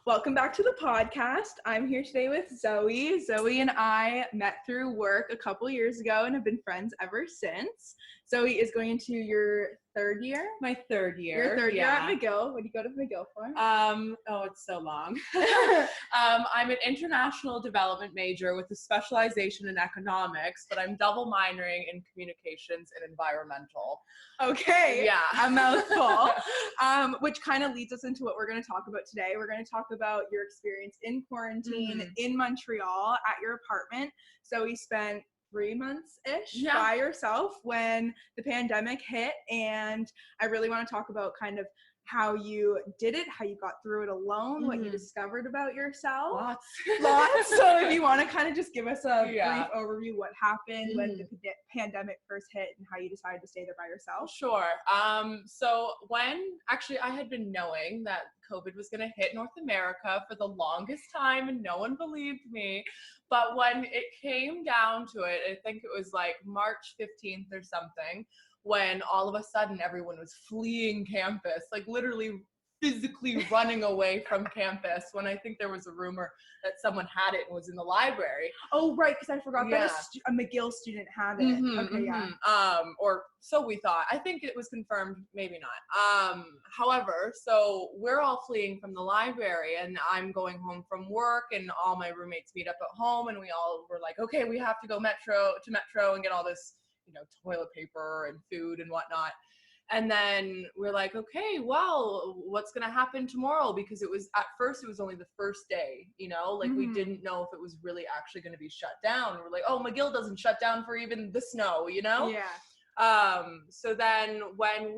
Welcome back to the podcast. I'm here today with Zoey. Zoey and I met through work a couple years ago and have been friends ever since. Zoey is going into your third year. My third year. Your third year at McGill. What do you go to McGill for? It's so long. I'm an international development major with a specialization in economics, but I'm double minoring in communications and environmental. Okay. Yeah. A mouthful. Which kind of leads us into what we're going to talk about today. We're going to talk about your experience in quarantine in Montreal at your apartment. Zoey spent 3 months-ish by yourself when the pandemic hit, and I really want to talk about kind of how you did it, how you got through it alone, what you discovered about yourself. Lots. So if you want to kind of just give us a brief overview, what happened when the pandemic first hit and how you decided to stay there by yourself. Sure. So when actually I had been knowing that COVID was going to hit North America for the longest time and no one believed me. But when it came down to it, I think it was like March 15th or something, when all of a sudden everyone was fleeing campus, like literally physically running away from campus, when I think there was a rumor that someone had it and was in the library. Oh, right, because I forgot that a McGill student had it. Or so we thought. I think it was confirmed, maybe not. However, so we're all fleeing from the library, and I'm going home from work, and all my roommates meet up at home, and we all were like, okay, we have to go metro and get all this, toilet paper and food and whatnot. And then we're like, okay, well, what's going to happen tomorrow? Because at first it was only the first day, we didn't know if it was really actually going to be shut down. We're like, oh, McGill doesn't shut down for even the snow, Yeah. So then when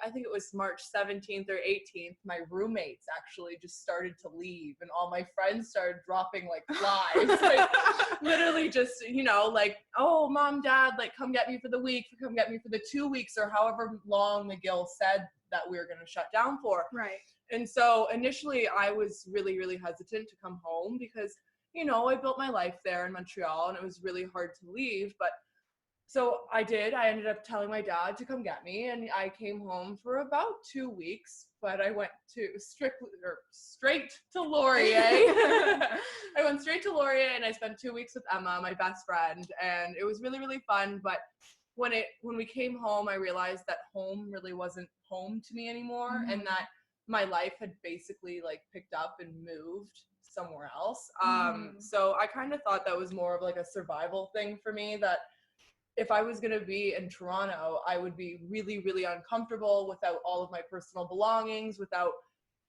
I think it was March 17th or 18th, my roommates actually just started to leave, and all my friends started dropping like flies, like literally just, like, oh, mom, dad, like come get me for the week, come get me for the 2 weeks, or however long McGill said that we were going to shut down for. Right. And so initially I was really, really hesitant to come home because, I built my life there in Montreal and it was really hard to leave. But so I ended up telling my dad to come get me, and I came home for about 2 weeks, but I went straight to Laurier. I went straight to Laurier and I spent 2 weeks with Emma, my best friend, and it was really, really fun. But when we came home, I realized that home really wasn't home to me anymore, and that my life had basically like picked up and moved somewhere else. So I kind of thought that was more of like a survival thing for me, that if I was going to be in Toronto, I would be really, really uncomfortable without all of my personal belongings, without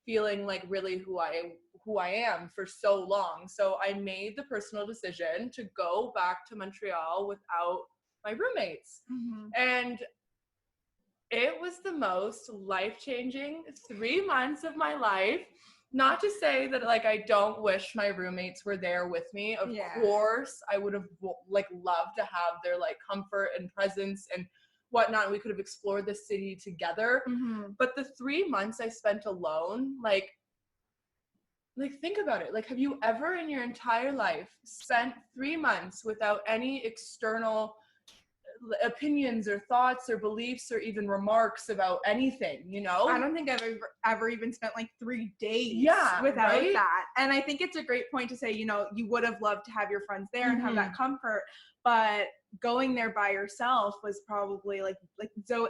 feeling like really who I am for so long. So I made the personal decision to go back to Montreal without my roommates. And it was the most life-changing 3 months of my life. Not to say that like I don't wish my roommates were there with me. Of course, I would have like loved to have their like comfort and presence and whatnot. We could have explored the city together. But the 3 months I spent alone, like think about it. Like, have you ever in your entire life spent 3 months without any external opinions or thoughts or beliefs or even remarks about anything, I don't think I've ever even spent like 3 days without that. And I think it's a great point to say, you would have loved to have your friends there and have that comfort, but going there by yourself was probably like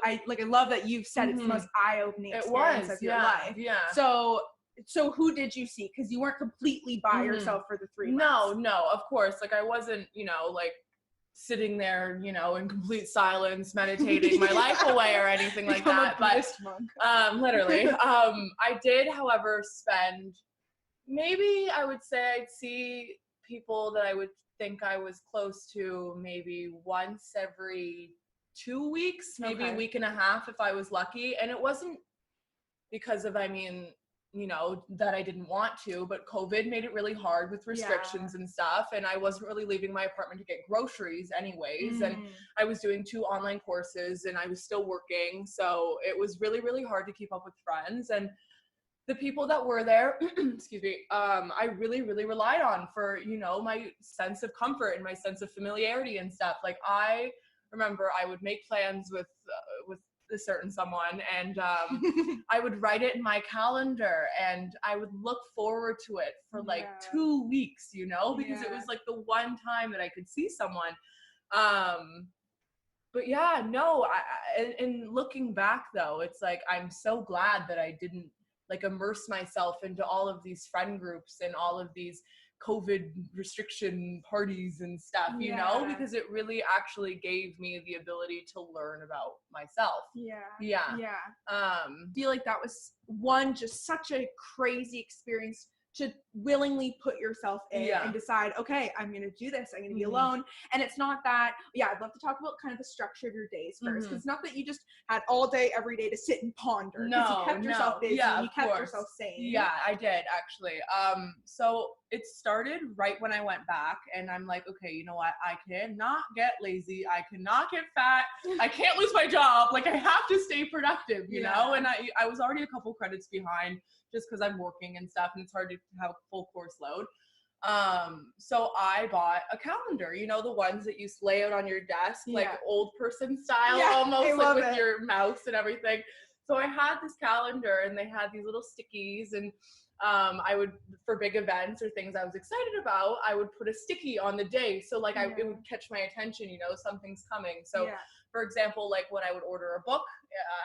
I love that you've said it's the most eye-opening experience of your life. So who did you see? Because you weren't completely by yourself for the 3 months. No, of course. Like I wasn't, like sitting there, in complete silence, meditating my life away or anything like that. But literally, I did, however, spend, maybe I would say I'd see people that I would think I was close to maybe once every 2 weeks, maybe a week and a half if I was lucky. And it wasn't because of, that I didn't want to, but COVID made it really hard with restrictions and stuff. And I wasn't really leaving my apartment to get groceries anyways. And I was doing 2 online courses and I was still working. So it was really, really hard to keep up with friends. And the people that were there, excuse me, I really, really relied on for, my sense of comfort and my sense of familiarity and stuff. Like I remember I would make plans with a certain someone, and I would write it in my calendar, and I would look forward to it for like 2 weeks, you know, because it was like the one time that I could see someone. But yeah, no, and looking back though, it's like, I'm so glad that I didn't like immerse myself into all of these friend groups and all of these COVID restriction parties and stuff, you know, because it really actually gave me the ability to learn about myself. I feel like that was one, just such a crazy experience to willingly put yourself in and decide, okay, I'm going to do this. I'm going to be alone. And it's not that, I'd love to talk about kind of the structure of your days first. Because it's not that you just had all day, every day to sit and ponder. No, you kept yourself busy. And you kept yourself sane. Yeah, I did actually. So it started right when I went back, and I'm like, okay, you know what? I cannot get lazy. I cannot get fat. I can't lose my job. Like, I have to stay productive, you know? And I was already a couple credits behind, just because I'm working and stuff, and it's hard to have a full course load. So I bought a calendar, you know, the ones that you lay out on your desk, like old person style, almost like with your mouse and everything. So I had this calendar, and they had these little stickies, and I would, for big events or things I was excited about, I would put a sticky on the day. So like it would catch my attention, you know, something's coming. So for example, like when I would order a book,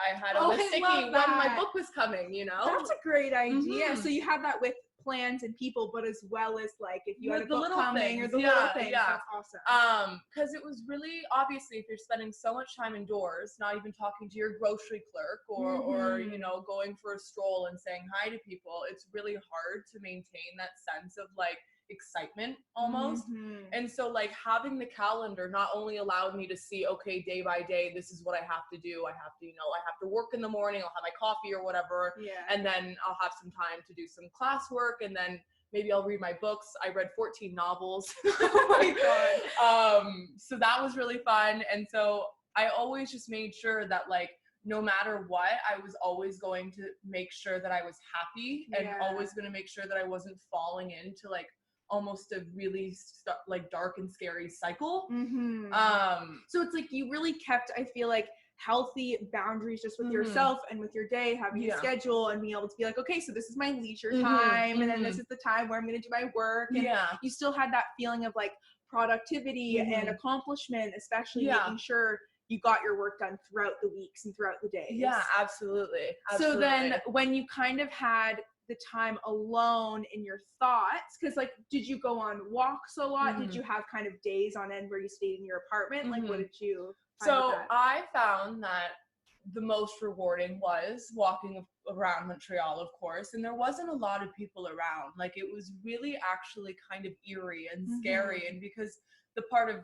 I had a sticky when my book was coming, you know? That's a great idea. So you had that with plans and people, but as well as like if you had a book coming or the little things. That's awesome. Because it was really, obviously, if you're spending so much time indoors, not even talking to your grocery clerk or you know, going for a stroll and saying hi to people, it's really hard to maintain that sense of like excitement almost. And so like having the calendar not only allowed me to see, okay, day by day, this is what I have to do. I have to, you know, I have to work in the morning, I'll have my coffee or whatever, and then I'll have some time to do some classwork, and then maybe I'll read my books. I read 14 novels. Oh my God. So that was really fun. And so I always just made sure that like, no matter what, I was always going to make sure that I was happy and always going to make sure that I wasn't falling into like almost a really like dark and scary cycle. So it's like you really kept, I feel like, healthy boundaries just with yourself and with your day, having a schedule and being able to be like, okay, so this is my leisure time, and then this is the time where I'm going to do my work. And you still had that feeling of like productivity and accomplishment, especially making sure you got your work done throughout the weeks and throughout the days. Yeah, absolutely. So then when you kind of had the time alone in your thoughts, because like, did you go on walks a lot? Did you have kind of days on end where you stayed in your apartment? Like, what did you find? So I found that the most rewarding was walking around Montreal, of course, and there wasn't a lot of people around. Like, it was really actually kind of eerie and scary, and because the part of,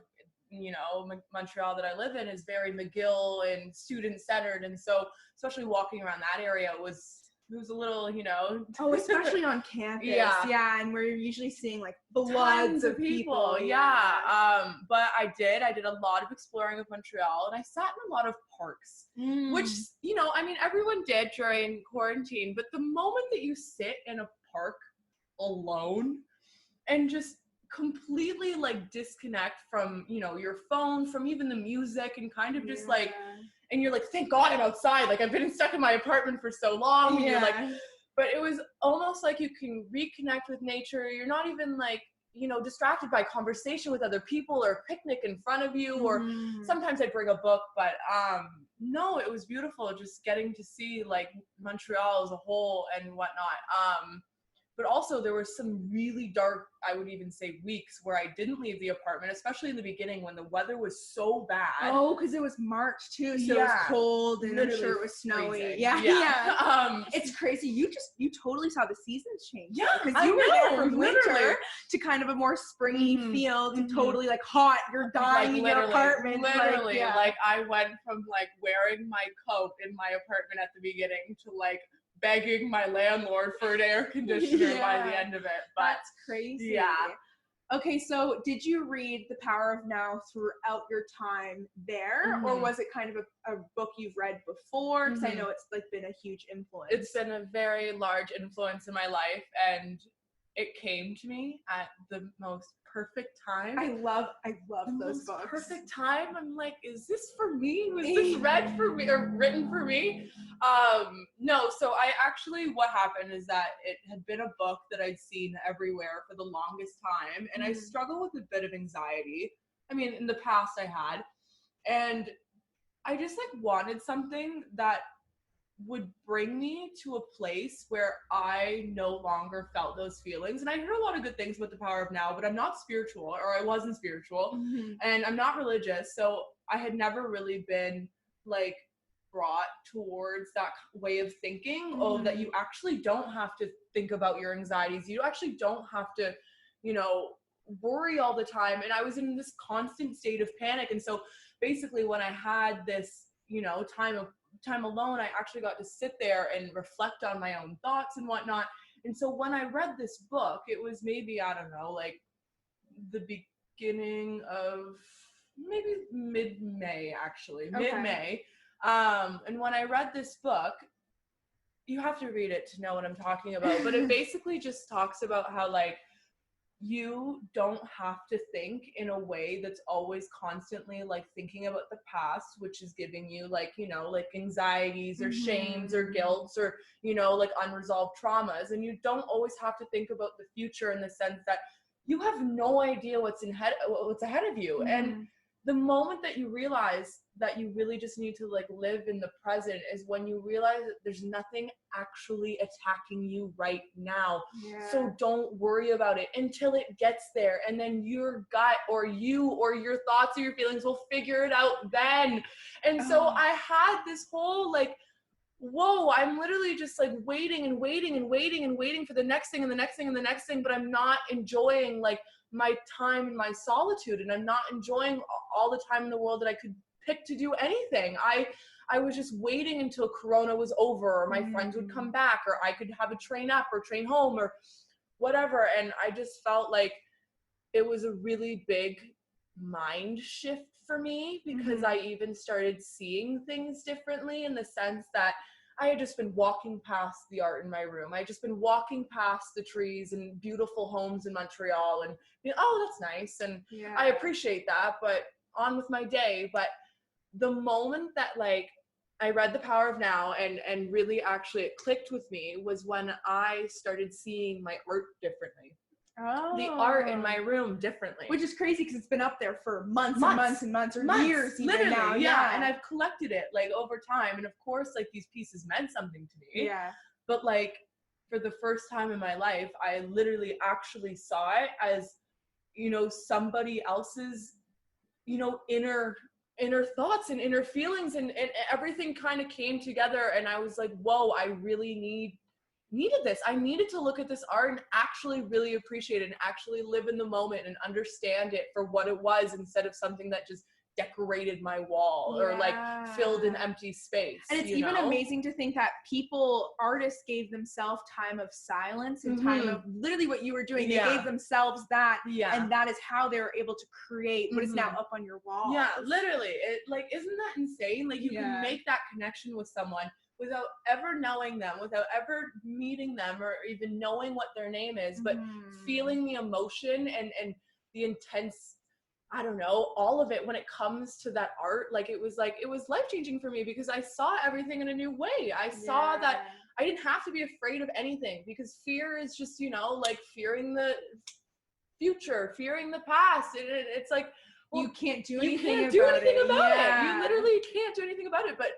you know, Montreal that I live in is very McGill and student centered, and so especially walking around that area was a little, you know. Oh, especially on campus. And we're usually seeing like floods of people. But I did a lot of exploring of Montreal, and I sat in a lot of parks, which, you know, I mean, everyone did during quarantine, but the moment that you sit in a park alone and just completely like disconnect from, you know, your phone, from even the music, and kind of just like, and you're like, thank God I'm outside. Like, I've been stuck in my apartment for so long. And you're like, but it was almost like you can reconnect with nature. You're not even like, you know, distracted by conversation with other people or picnic in front of you, or sometimes I'd bring a book, but no, it was beautiful just getting to see like Montreal as a whole and whatnot. But also there were some really dark, I would even say, weeks where I didn't leave the apartment, especially in the beginning when the weather was so bad. Oh, because it was March too, so it was cold, and I'm sure it was snowy. It's crazy. You totally saw the seasons change. Yeah, because you were there from winter to kind of a more springy feel to totally like hot. You're dying in your apartment. Literally, like I went from like wearing my coat in my apartment at the beginning to like begging my landlord for an air conditioner by the end of it. But that's crazy. Okay, so did you read The Power of Now throughout your time there, or was it kind of a book you've read before? Because I know it's like been a huge influence. It's been a very large influence in my life, and it came to me at the most perfect time. I love the those most books. Perfect time. I'm like, is this for me? Was this read for me or written for me? No, so I actually, what happened is that it had been a book that I'd seen everywhere for the longest time, and I struggle with a bit of anxiety. I mean, in the past I had, and I just like wanted something that would bring me to a place where I no longer felt those feelings. And I heard a lot of good things about the power of now, but I'm not spiritual, or I wasn't spiritual, and I'm not religious. So I had never really been like brought towards that way of thinking, that you actually don't have to think about your anxieties. You actually don't have to, you know, worry all the time. And I was in this constant state of panic. And so basically when I had this, you know, time alone, I actually got to sit there and reflect on my own thoughts and whatnot. And so when I read this book, it was maybe, I don't know, like the beginning of maybe mid-May, actually. Okay. Mid-May. And when I read this book, you have to read it to know what I'm talking about, but it basically just talks about how like you don't have to think in a way that's always constantly like thinking about the past, which is giving you like, you know, like anxieties or shames or guilts or, you know, like unresolved traumas. And you don't always have to think about the future in the sense that you have no idea what's ahead of you. And the moment that you realize that you really just need to like live in the present is when you realize that there's nothing actually attacking you right now. So don't worry about it until it gets there, and then your gut or you or your thoughts or your feelings will figure it out then. And so I had this whole like, whoa, I'm literally just like waiting and waiting and waiting and waiting for the next thing and the next thing and the next thing, but I'm not enjoying like my time in my solitude, and I'm not enjoying all the time in the world that I could pick to do anything. I was just waiting until Corona was over, or my friends would come back, or I could have a train up or train home or whatever. And I just felt like it was a really big mind shift for me, because I even started seeing things differently, in the sense that I had just been walking past the art in my room. I had just been walking past the trees and beautiful homes in Montreal, and you know, oh, that's nice, and I appreciate that, but on with my day. But the moment that like I read The Power of Now and really actually it clicked with me was when I started seeing my art differently. The art in my room differently. Which is crazy because it's been up there for months and months and months, or years even literally now. Yeah, and I've collected it like over time, and of course like these pieces meant something to me. But like for the first time in my life, I literally actually saw it as, you know, somebody else's, you know, inner thoughts and inner feelings, and everything kind of came together, and I was like, whoa, I really needed this. I needed to look at this art and actually really appreciate it, and actually live in the moment and understand it for what it was, instead of something that just decorated my wall or like filled an empty space. And it's even amazing to think that artists gave themselves time of silence and time of literally what you were doing. They gave themselves that, and that is how they were able to create what is now up on your wall. Yeah, literally. It like, isn't that insane? Like you can make that connection with someone without ever knowing them, without ever meeting them or even knowing what their name is, but feeling the emotion and the intense, I don't know, all of it when it comes to that art. Like it was life-changing for me, because I saw everything in a new way. I saw that I didn't have to be afraid of anything, because fear is just, you know, like fearing the future, fearing the past. It's like, well, you can't do anything about it. You literally can't do anything about it, but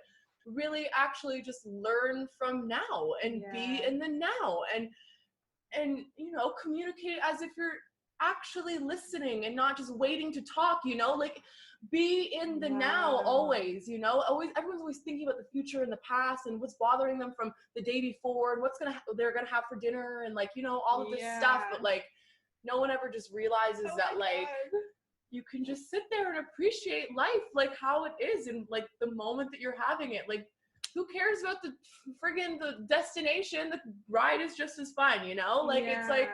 really actually just learn from now and be in the now, and you know, communicate as if you're actually listening and not just waiting to talk, you know, like be in the now always, you know, everyone's always thinking about the future and the past and what's bothering them from the day before and what's they're gonna have for dinner and like, you know, all of this stuff, but like no one ever just realizes that like you can just sit there and appreciate life like how it is, and like the moment that you're having it. Like who cares about the destination? The ride is just as fun, you know? Like it's like,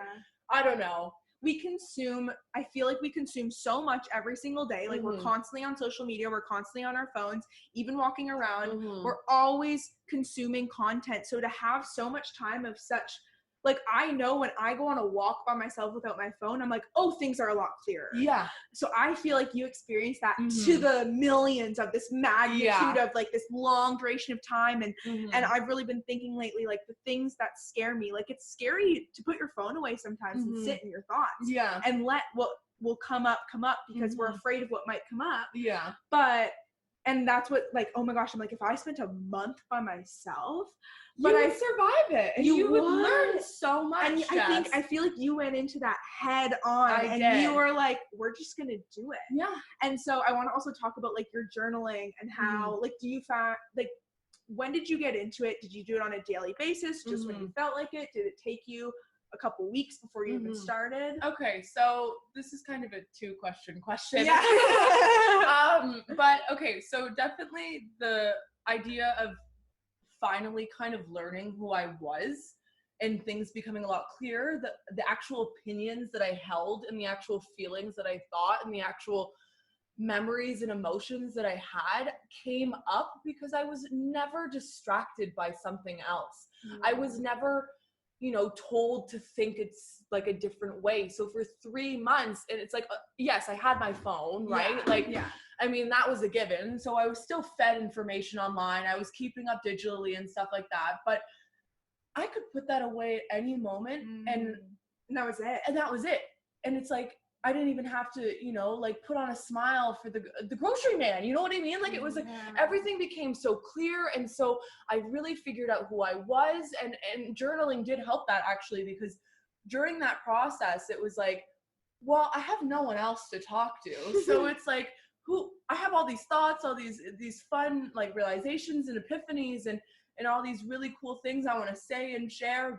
I don't know. I feel like we consume so much every single day. Like we're constantly on social media, we're constantly on our phones, even walking around, we're always consuming content. So to have so much time of such like, I know when I go on a walk by myself without my phone, I'm like, oh, things are a lot clearer. Yeah. So I feel like you experience that to the millions of this magnitude of like this long duration of time. And I've really been thinking lately, like the things that scare me, like it's scary to put your phone away sometimes and sit in your thoughts. Yeah. And let what will come up because we're afraid of what might come up. Yeah. And that's what, like, oh my gosh, I'm like, if I spent a month by myself, but I survive it, and you would learn so much. And I feel like you went into that head on, and you were like, we're just gonna do it. Yeah. And so I want to also talk about like your journaling and how, like, do you find, like, when did you get into it? Did you do it on a daily basis, just when you felt like it? Did it take you a couple weeks before you even started? Okay, so this is kind of a two-question question. Yeah. But okay, so definitely the idea of finally kind of learning who I was and things becoming a lot clearer, the actual opinions that I held and the actual feelings that I thought and the actual memories and emotions that I had came up because I was never distracted by something else. I was never, told to think it's like a different way. So for 3 months, and it's like, yes, I had my phone, right? I mean, that was a given. So I was still fed information online. I was keeping up digitally and stuff like that. But I could put that away at any moment and that was it. And that was it. And it's like, I didn't even have to, put on a smile for the grocery man. You know what I mean? Like, it was like everything became so clear. And so I really figured out who I was. And journaling did help that, actually, because during that process, it was like, well, I have no one else to talk to. So it's like, I have all these thoughts, all these fun, like, realizations and epiphanies and all these really cool things I want to say and share,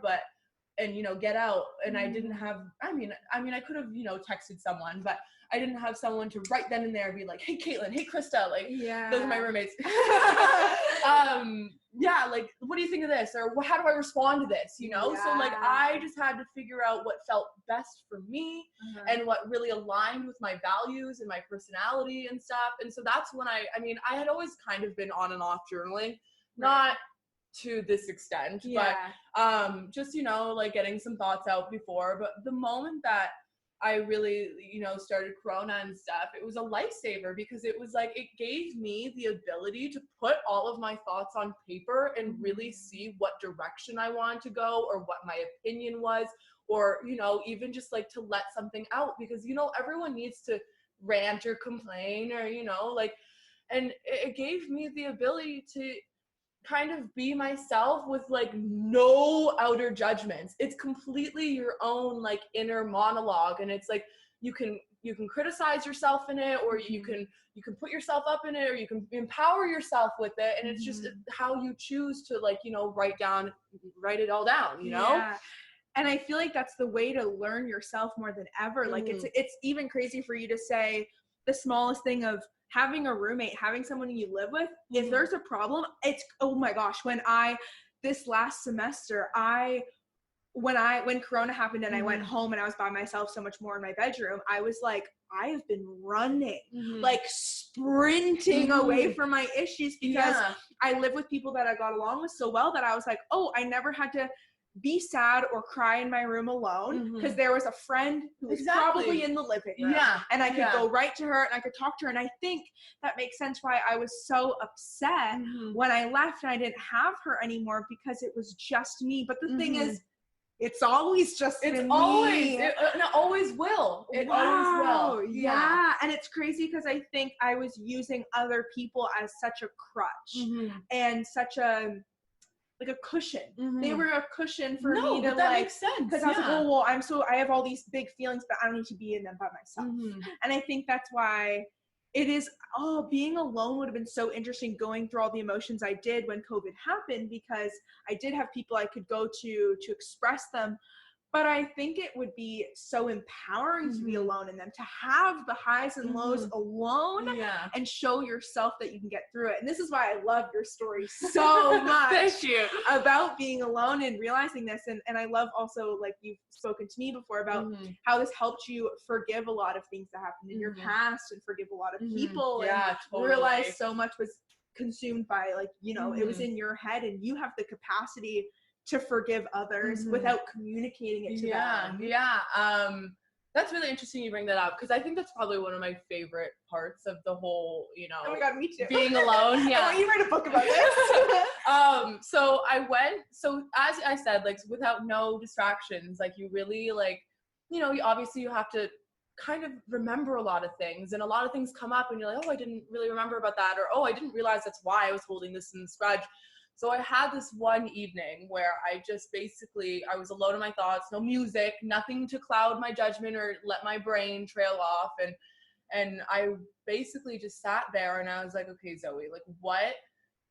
and get out. And I didn't have, I mean, I could have, texted someone, but I didn't have someone to right then and there and be like, hey, Caitlin, hey, Krista, like, those are my roommates. Like, what do you think of this? Or how do I respond to this? So like, I just had to figure out what felt best for me and what really aligned with my values and my personality and stuff. And so that's when I had always kind of been on and off journaling, not to this extent, but just like getting some thoughts out before. But the moment that I really started Corona and stuff, it was a lifesaver, because it was like, it gave me the ability to put all of my thoughts on paper and really see what direction I wanted to go, or what my opinion was, or even just like to let something out, because everyone needs to rant or complain, or and it gave me the ability to kind of be myself with like no outer judgments. It's completely your own like inner monologue, and it's like you can criticize yourself in it, or you can put yourself up in it, or you can empower yourself with it, and it's just how you choose to like write it all down. And I feel like that's the way to learn yourself more than ever. Like it's even crazy for you to say the smallest thing of having a roommate, having someone you live with, if there's a problem, it's, oh my gosh, this last semester, when Corona happened and I went home and I was by myself so much more in my bedroom, I was like, I have been running, like sprinting away from my issues, because I live with people that I got along with so well that I was like, oh, I never had to be sad or cry in my room alone, because there was a friend who was probably in the living room, and I could go right to her and I could talk to her. And I think that makes sense why I was so upset when I left and I didn't have her anymore, because it was just me. But the thing is, it's always just me. It always will. It always will. Yeah. And it's crazy, because I think I was using other people as such a crutch and such a cushion. They were a cushion for me to, that makes sense. Because I was like, oh, well, I have all these big feelings, but I don't need to be in them by myself. And I think that's why it is, being alone would have been so interesting, going through all the emotions I did when COVID happened, because I did have people I could go to express them. But I think it would be so empowering to be alone in them, to have the highs and lows alone and show yourself that you can get through it. And this is why I love your story so much. Thank you. About being alone and realizing this. And I love also, like, you've spoken to me before about how this helped you forgive a lot of things that happened in your past, and forgive a lot of people, and realize so much was consumed by, like, it was in your head, and you have the capacity to forgive others without communicating it to them. That's really interesting you bring that up, because I think that's probably one of my favorite parts of the whole, Oh my God, me too. being alone. Yeah. I want you to write a book about this. So as I said, like, without no distractions, like, you really, like, obviously you have to kind of remember a lot of things, and a lot of things come up and you're like, oh, I didn't really remember about that, or oh, I didn't realize that's why I was holding this in this grudge. So I had this one evening where I was alone in my thoughts, no music, nothing to cloud my judgment or let my brain trail off. And I basically just sat there and I was like, okay, Zoe, like, what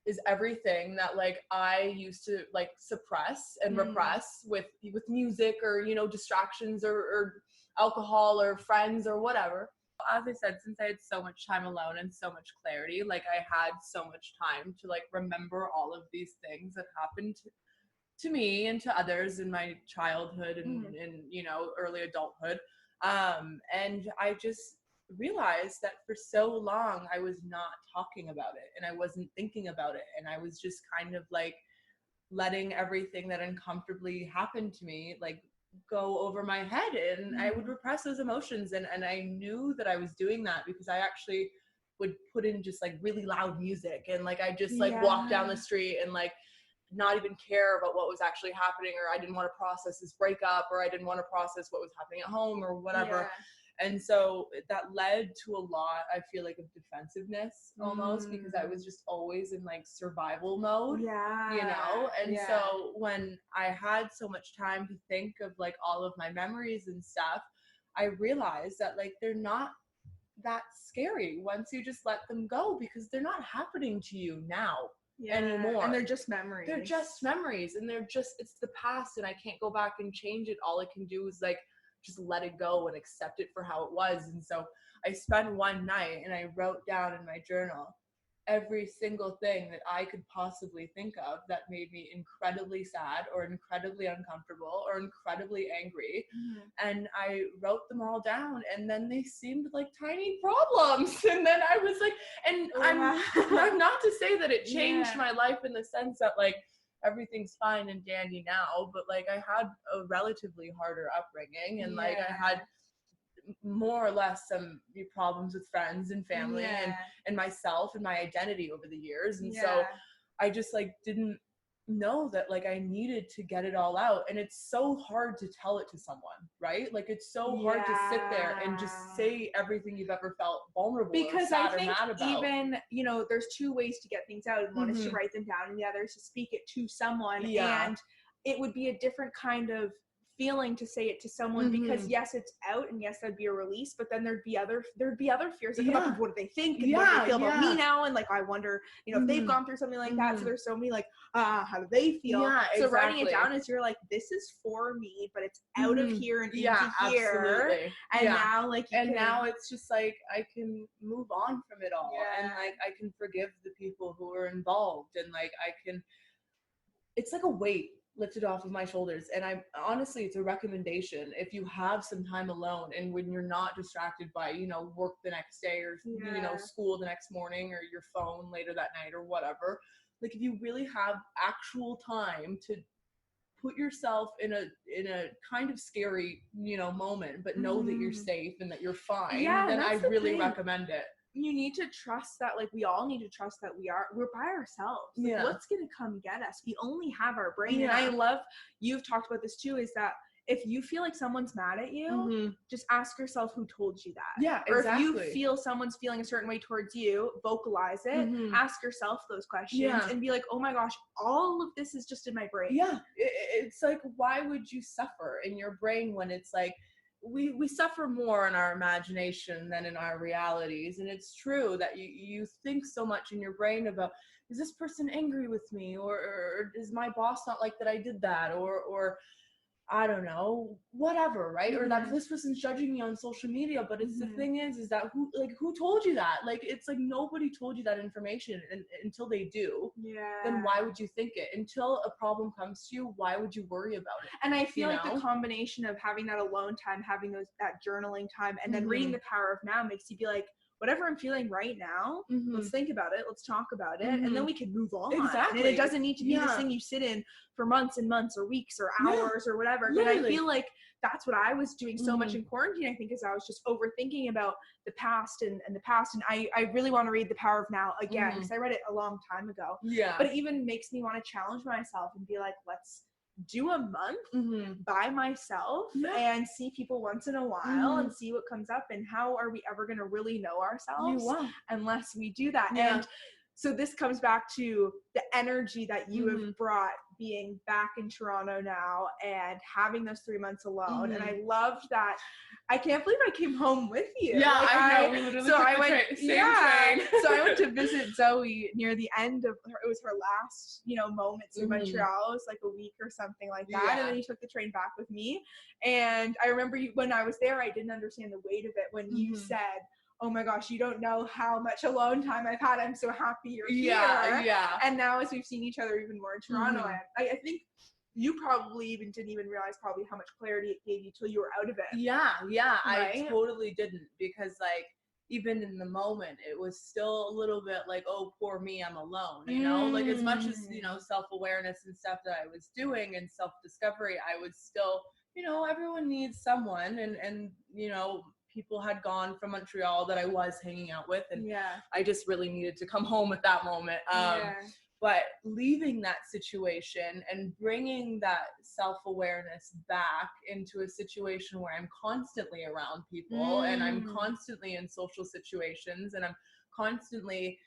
is everything that, like, I used to, like, suppress and repress with music or, distractions or alcohol or friends or whatever. As I said, since I had so much time alone and so much clarity, like, I had so much time to, like, remember all of these things that happened to me and to others in my childhood and early adulthood. And I just realized that for so long I was not talking about it and I wasn't thinking about it, and I was just kind of, like, letting everything that uncomfortably happened to me, like, go over my head, and I would repress those emotions, and I knew that I was doing that because I actually would put in just, like, really loud music, and, like, I just, like, walk down the street and, like, not even care about what was actually happening, or I didn't want to process this breakup, or I didn't want to process what was happening at home or whatever. And so that led to a lot, I feel like, of defensiveness almost, because I was just always in, like, survival mode, And so when I had so much time to think of, like, all of my memories and stuff, I realized that, like, they're not that scary once you just let them go, because they're not happening to you now anymore. And they're just memories. And it's the past, and I can't go back and change it. All I can do is, like, just let it go and accept it for how it was. And so I spent one night and I wrote down in my journal every single thing that I could possibly think of that made me incredibly sad or incredibly uncomfortable or incredibly angry. And I wrote them all down, and then they seemed like tiny problems. And then I was like, and I'm not to say that it changed my life in the sense that, like, everything's fine and dandy now, but, like, I had a relatively harder upbringing, and like, I had more or less some problems with friends and family and myself and my identity over the years. And so I just, like, didn't know that, like, I needed to get it all out. And it's so hard to tell it to someone, right? Like, it's so hard to sit there and just say everything you've ever felt vulnerable because or sad I think or mad about. Even, there's two ways to get things out, and one is to write them down, and the other is to speak it to someone. And it would be a different kind of feeling to say it to someone, because yes, it's out, and yes, that'd be a release, but then there'd be other fears that come up of what do they think, and what do they feel about me now, and, like, I wonder, if they've gone through something like that. So there's so many, like, how do they feel? So writing it down is, you're like, this is for me, but it's out of here and into here. And now, like, now it's just like, I can move on from it all, and, like, I can forgive the people who are involved, and, like, it's like a weight lifted off of my shoulders. And honestly, it's a recommendation, if you have some time alone and when you're not distracted by, work the next day, or, school the next morning, or your phone later that night, or whatever, like, if you really have actual time to put yourself in a kind of scary, moment, but know that you're safe and that you're fine, then I really recommend it. You need to trust that, like, we all need to trust that we're by ourselves. Like, what's gonna come get us? We only have our brain. And I love, you've talked about this too, is that if you feel like someone's mad at you, just ask yourself who told you that. Or if you feel someone's feeling a certain way towards you, vocalize it, ask yourself those questions, and be like, oh my gosh, all of this is just in my brain. It's like, why would you suffer in your brain when it's like, we suffer more in our imagination than in our realities. And it's true that you think so much in your brain about, is this person angry with me, or is my boss not like that I did that, or I don't know, whatever, right? Or that this person's judging me on social media. But it's the thing is that who told you that? Like, it's like, nobody told you that information, and until they do, then why would you think it? Until a problem comes to you, why would you worry about it? And I feel like the combination of having that alone time, having that journaling time, and then reading The Power of Now makes you be like, whatever I'm feeling right now, let's think about it, let's talk about it, and then we can move on. Exactly. And it doesn't need to be this thing you sit in for months and months or weeks or hours or whatever. And I feel like that's what I was doing so much in quarantine, I think, is I was just overthinking about the past and the past. And I really want to read The Power of Now again, because I read it a long time ago. Yeah. But it even makes me want to challenge myself and be like, let's do a month by myself and see people once in a while and see what comes up. And how are we ever going to really know ourselves unless we do that? And so this comes back to the energy that you have brought being back in Toronto now and having those 3 months alone. And I loved that. I can't believe I came home with you. Yeah, like, I know. We literally so took I the went, train. So I went to visit Zoey near the end of her, it was her last, moments in Montreal. It was like a week or something like that. And then you took the train back with me. And I remember when I was there, I didn't understand the weight of it when you said, oh my gosh, you don't know how much alone time I've had. I'm so happy you're here. Yeah. And now as we've seen each other even more in Toronto, I think you probably even didn't even realize probably how much clarity it gave you till you were out of it. Yeah. Right? I totally didn't, because like, even in the moment, it was still a little bit like, oh, poor me, I'm alone, like as much as, self-awareness and stuff that I was doing and self-discovery, I was still, everyone needs someone, and people had gone from Montreal that I was hanging out with, and I just really needed to come home at that moment. But leaving that situation and bringing that self-awareness back into a situation where I'm constantly around people and I'm constantly in social situations and I'm constantly,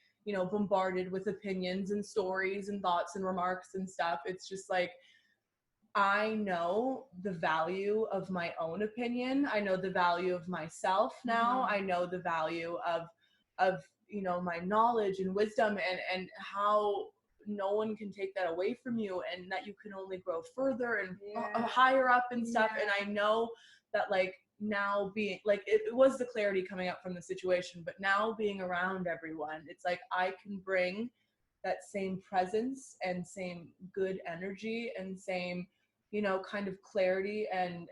bombarded with opinions and stories and thoughts and remarks and stuff. It's just like, I know the value of my own opinion. I know the value of myself now. I know the value of my knowledge and wisdom, and how no one can take that away from you, and that you can only grow further and higher up and stuff. And I know that, like, now being like, it was the clarity coming up from the situation, but now being around everyone, it's like I can bring that same presence and same good energy and same kind of clarity and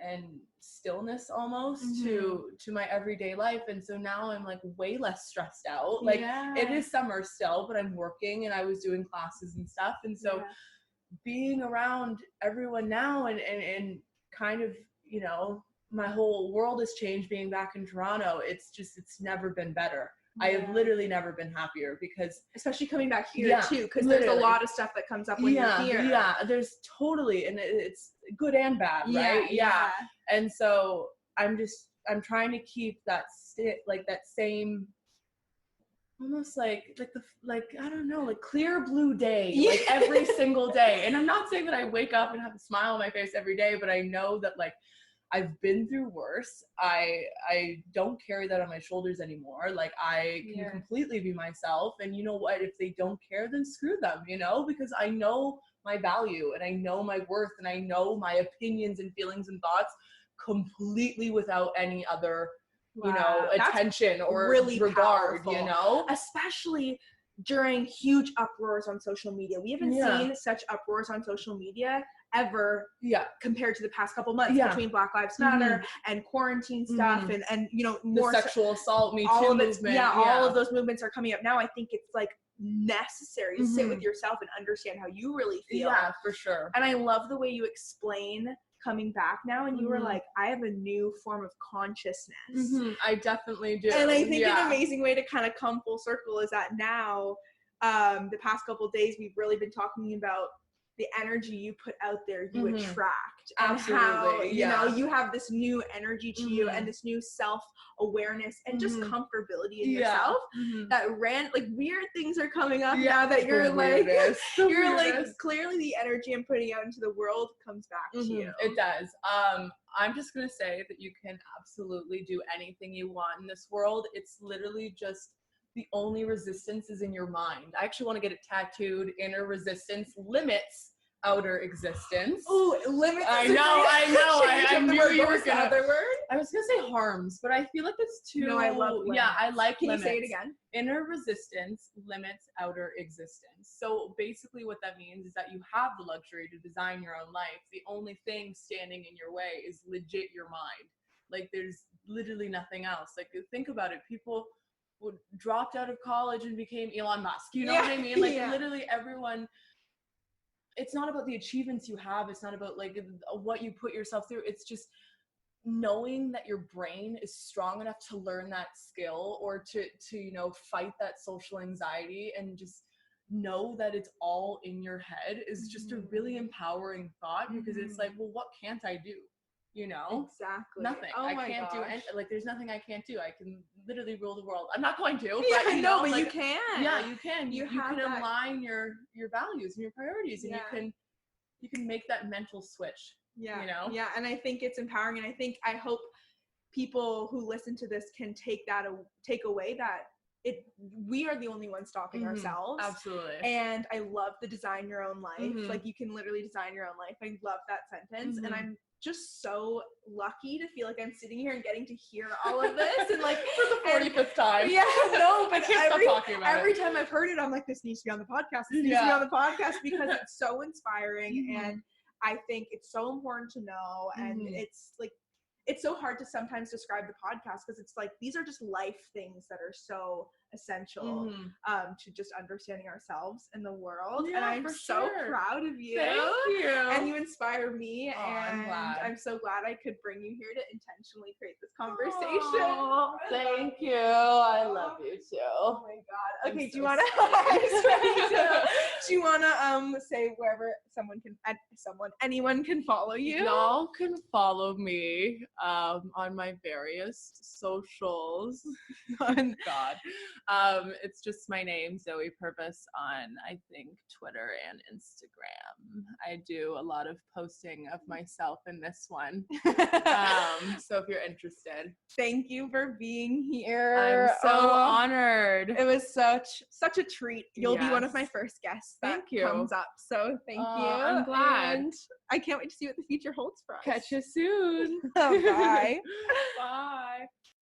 stillness almost to my everyday life. And so now I'm like way less stressed out. Like it is summer still, but I'm working and I was doing classes and stuff. And so being around everyone now and kind of, my whole world has changed being back in Toronto. It's never been better. I have literally never been happier, because especially coming back here too, because there's a lot of stuff that comes up when you're here. Yeah, there's totally, and it's good and bad, right? Yeah. And so I'm trying to keep that that same, almost like I don't know, like clear blue day, like every single day. And I'm not saying that I wake up and have a smile on my face every day, but I know that, like, I've been through worse. I don't carry that on my shoulders anymore. Like, I can completely be myself. And you know what? If they don't care, then screw them, because I know my value and I know my worth and I know my opinions and feelings and thoughts completely without any other, attention or really regard, powerful. Especially during huge uproars on social media. We haven't seen such uproars on social media ever compared to the past couple months between Black Lives Matter and quarantine stuff and more the sexual assault, Me Too movement. All of those movements are coming up now. I think it's like necessary to sit with yourself and understand how you really feel. Yeah, for sure. And I love the way you explain coming back now, and you were like, I have a new form of consciousness. I definitely do. And I think an amazing way to kind of come full circle is that now the past couple of days we've really been talking about the energy you put out there, you attract. And absolutely. how, you have this new energy to you and this new self-awareness and just comfortability in yourself that like weird things are coming up now that you're like, like clearly the energy I'm putting out into the world comes back to you. It does. I'm just going to say that you can absolutely do anything you want in this world. It's literally just the only resistance is in your mind. I actually want to get it tattooed. Inner resistance limits outer existence. Ooh, limits. I know. I knew you were gonna. Other word. I was gonna say harms, but I feel like it's too. No, I love limits. Yeah, I like Can limits. you say it again? Inner resistance limits outer existence. So basically what that means is that you have the luxury to design your own life. The only thing standing in your way is legit your mind. Like, there's literally nothing else. Like, think about it. People dropped out of college and became Elon Musk. You know what I mean? Like literally everyone. It's not about the achievements you have. It's not about like what you put yourself through. It's just knowing that your brain is strong enough to learn that skill or to you know, fight that social anxiety and just know that it's all in your head is just a really empowering thought, because it's like, well, what can't I do? You know? Exactly. Nothing. Oh I my can't gosh. do anything. Like, there's nothing I can't do. I can literally rule the world. I'm not going to. Yeah, But, I know, but like, you can. Yeah, you can. You have can that. align your values and your priorities, and you can make that mental switch. Yeah. You know? Yeah, and I think it's empowering, and I hope people who listen to this can take away that we are the only ones stopping ourselves. Absolutely. And I love the design your own life. Like, you can literally design your own life. I love that sentence. And I'm just so lucky to feel like I'm sitting here and getting to hear all of this, and like for the 45th time. Yeah, no, but I can't stop talking about every time I've heard it, I'm like, this needs to be on the podcast. This needs to be on the podcast, because it's so inspiring, and I think it's so important to know. And it's like, it's so hard to sometimes describe the podcast, because it's like, these are just life things that are so essential to just understanding ourselves and the world. And I'm so proud of you. Thank you. And you inspire me. Oh, and I'm so glad I could bring you here to intentionally create this conversation. Oh, thank you. I love you too. Oh my God. Okay, I'm do you so want to do you want to say wherever anyone can follow you? Y'all can follow me on my various socials. God. It's just my name, Zoey Purvis, on I think Twitter and Instagram. I do a lot of posting of myself in this one. So if you're interested. Thank you for being here. I'm so honored. It was such a treat. You'll be one of my first guests that comes up. So thank you. I'm glad. And I can't wait to see what the future holds for us. Catch you soon. Bye. Bye.